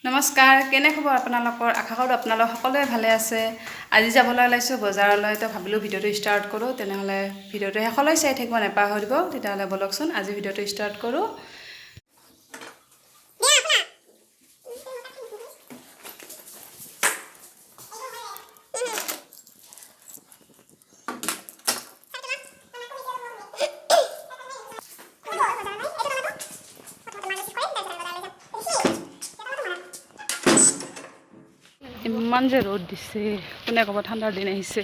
নমস্কাৰ, কেনে খবৰ আপোনালোকৰ? আশা কৰোঁ আপোনালোক সকলোৱে ভালে আছে। আজি যাবলৈ ওলাইছোঁ বজাৰলৈ, তো ভাবিলোঁ ভিডিঅ'টো ষ্টাৰ্ট কৰোঁ। তেনেহ'লে ভিডিঅ'টো শেষলৈ চাই থাকিব নাপাহৰিব। তেতিয়াহ'লে বলকচোন আজি ভিডিঅ'টো ষ্টাৰ্ট কৰোঁ। ইমান যে ৰ'দ দিছে, কোনে ক'ব ঠাণ্ডাৰ দিন আহিছে।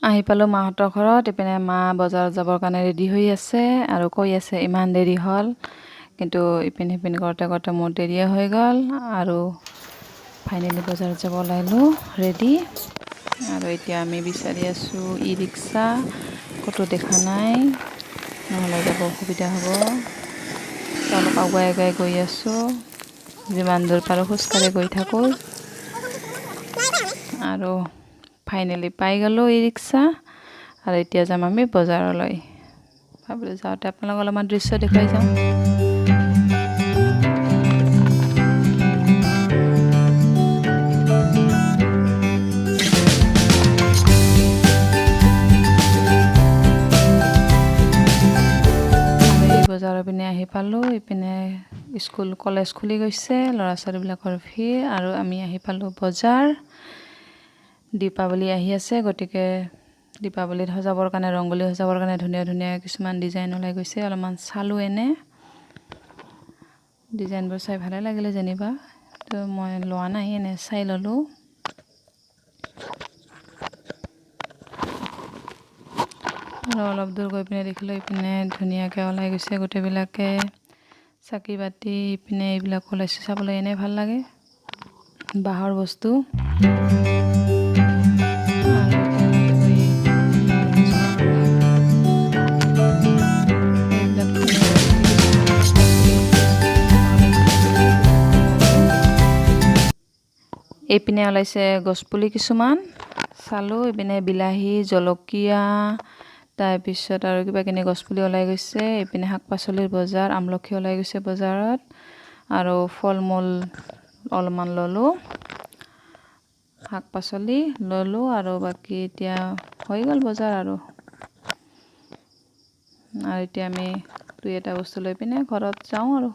আহি পালোঁ মাহঁতৰ ঘৰত। ইপিনে মা বজাৰত যাবৰ কাৰণে ৰেডি হৈ আছে আৰু কৈ আছে ইমান দেৰি হ'ল, কিন্তু ইপিন সিপিন কৰোঁতে কৰোঁতে মোৰ দেৰিয়ে হৈ গ'ল আৰু ফাইনেলি বজাৰত যাব ওলালোঁ ৰেডি। আৰু এতিয়া আমি বিচাৰি আছোঁ ই ৰিক্সা, ক'তো দেখা নাই, নহ'লে যাব অসুবিধা হ'ব। অলপ আগুৱাই আগুৱাই গৈ আছোঁ, যিমান দূৰ পাৰোঁ খোজকাঢ়ি গৈ থাকোঁ। আৰু ফাইনেলি পাই গ'লোঁ ই ৰিক্সা আৰু এতিয়া যাম আমি বজাৰলৈ। ভাবিলোঁ যাওঁতে আপোনালোকক অলপমান দৃশ্য দেখুৱাই যাওঁ। বজাৰৰ পিনে আহি পালোঁ। ইপিনে স্কুল কলেজ খুলি গৈছে, ল'ৰা ছোৱালীবিলাকৰ ভিৰ আৰু আমি আহি পালোঁ বজাৰ। দীপাৱলী আহি আছে, গতিকে দীপাৱলীত সজাবৰ কাৰণে, ৰংগলী সজাবৰ কাৰণে ধুনীয়া ধুনীয়া কিছুমান ডিজাইন ওলাই গৈছে। অলপমান চালোঁ এনে ডিজাইনবোৰ চাই ভালে লাগিলে যেনিবা, তো মই লোৱা নাই, এনে চাই ল'লোঁ। আৰু অলপ দূৰ গৈ পিনে দেখিলোঁ ইপিনে ধুনীয়াকৈ ওলাই গৈছে গোটেইবিলাকে চাকি বাতি। ইপিনে এইবিলাক ওলাইছে, চাবলৈ এনেই ভাল লাগে, বাঁহৰ বস্তু। এইপিনে ওলাইছে গছপুলি কিছুমান চালোঁ। এইপিনে বিলাহী, জলকীয়া, তাৰপিছত আৰু কিবা কিনি গছপুলি ওলাই গৈছে। এইপিনে শাক পাচলিৰ বজাৰ, আমলখি ওলাই গৈছে বজাৰত আৰু ফল মূল অলপমান ল'লোঁ, শাক পাচলি ল'লোঁ আৰু বাকী এতিয়া হৈ গ'ল বজাৰ। আৰু এতিয়া আমি দুই এটা বস্তু লৈ পিনে ঘৰত যাওঁ আৰু।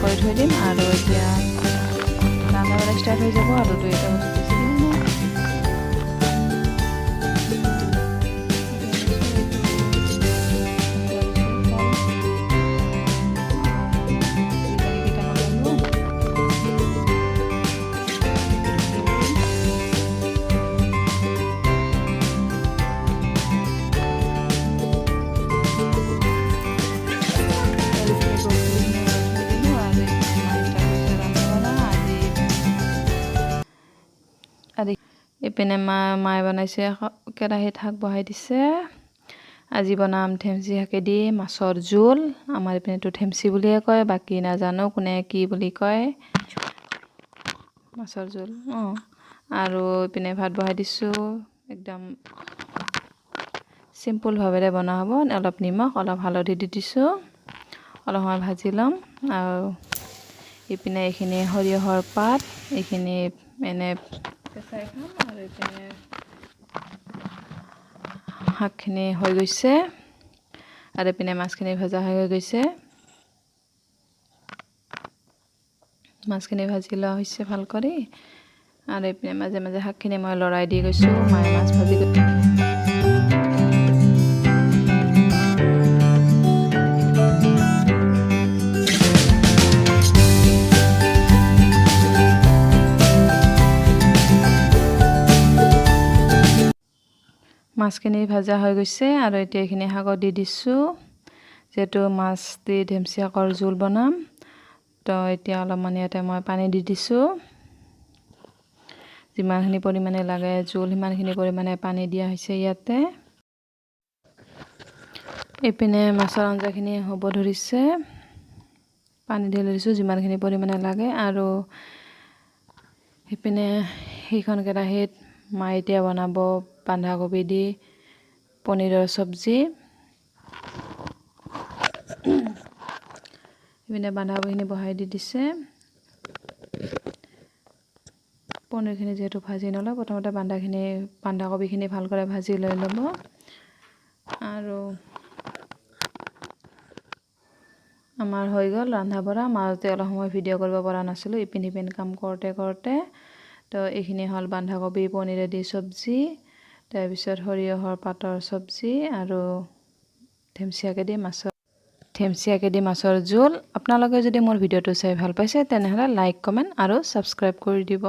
কৰি থৈ দিম আৰু এতিয়া ৰান্না বাঢ়া ষ্টাৰ্ট হৈ যাব আৰু দুই এটা বস্তু বেছি দিম ইপিনে মায়ে বনাইছে, কেৰাহীত শাক বহাই দিছে। আজি বনাম থেমচি শাকেদি মাছৰ জোল। আমাৰ ইপিনেতো থেমচি বুলিয়ে কয়, বাকী নাজানো কোনে কি বুলি কয়। মাছৰ জোল আৰু ইপিনে ভাত বহাই দিছোঁ। একদম চিম্পুল ভাৱেৰে বনোৱা হ'ব। অলপ নিমখ, অলপ হালধি দি দিছোঁ, অলপ সময় ভাজি ল'ম। আৰু ইপিনে এইখিনি সৰিয়হৰ পাত, এইখিনি এনে কেঁচাই খাম। আৰু ইপিনে শাকখিনি হৈ গৈছে আৰু ইপিনে মাছখিনি ভজা হৈ গৈছে। মাছখিনি ভাজি লোৱা হৈছে ভাল কৰি আৰু ইপিনে মাজে মাজে শাকখিনি মই লৰাই দি গৈছোঁ। মায়ে মাছ ভাজি মাছখিনি ভাজা হৈ গৈছে আৰু এতিয়া এইখিনি শাকত দি দিছোঁ। যিহেতু মাছ দি ঢেমচি শাকৰ জোল বনাম, তো এতিয়া অলপমান ইয়াতে মই পানী দি দিছোঁ। যিমানখিনি পৰিমাণে লাগে জোল সিমানখিনি পৰিমাণে পানী দিয়া হৈছে ইয়াতে। এইপিনে মাছৰ আঞ্জাখিনি হ'ব ধৰিছে, পানী ঢালি দিছোঁ যিমানখিনি পৰিমাণে লাগে। আৰু সেইপিনে সেইখন কেৰাহীত মা এতিয়া বনাব বন্ধাকবি দি পনীৰৰ চব্জি। সেইপিনে বন্ধাকবিখিনি বহাই দি দিছে। পনীৰখিনি যিহেতু ভাজি নলওঁ, প্ৰথমতে বন্ধাকবিখিনি ভালকৈ ভাজি লৈ ল'ব। আৰু আমাৰ হৈ গ'ল ৰন্ধা বঢ়া। মাজতে অলপ সময় ভিডিঅ' কৰিব পৰা নাছিলোঁ, ইপিন সিপিন কাম কৰোঁতে। তো এইখিনি হ'ল বন্ধাকবি পনীৰেদি চব্জি, তাৰপিছত সৰিয়হৰ পাতৰ চব্জি আৰু থেমচিয়াকে দি মাছৰ জোল। আপোনালোকে যদি মোৰ ভিডিঅ'টো চাই ভাল পাইছে তেনেহ'লে লাইক, কমেণ্ট আৰু ছাবস্ক্ৰাইব কৰি দিব।